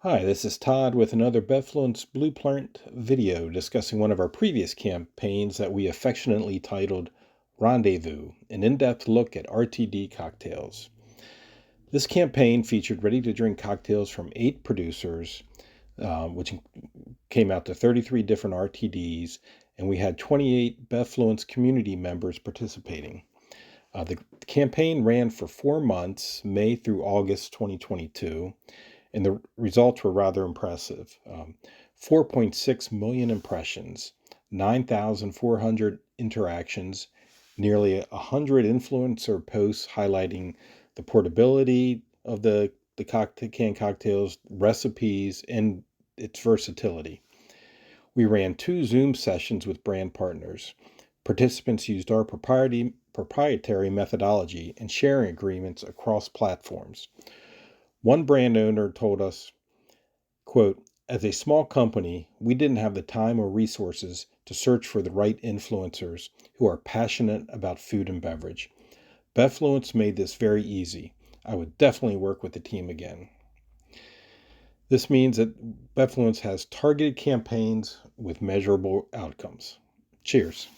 Hi, this is Todd with another BevFluence Blueprint video discussing one of our previous campaigns that we affectionately titled Rendezvous, an in-depth look at RTD cocktails. This campaign featured ready-to-drink cocktails from 8 producers, which came out to 33 different RTDs, and we had 28 BevFluence community members participating. The campaign ran for 4 months, May through August 2022, and the results were rather impressive. 4.6 million impressions, 9,400 interactions, nearly 100 influencer posts highlighting the portability of the canned cocktails, recipes, and its versatility. We ran 2 Zoom sessions with brand partners. Participants used our proprietary methodology and sharing agreements across platforms. One brand owner told us, quote, "As a small company, we didn't have the time or resources to search for the right influencers who are passionate about food and beverage. BevFluence made this very easy. I would definitely work with the team again." This means that BevFluence has targeted campaigns with measurable outcomes. Cheers.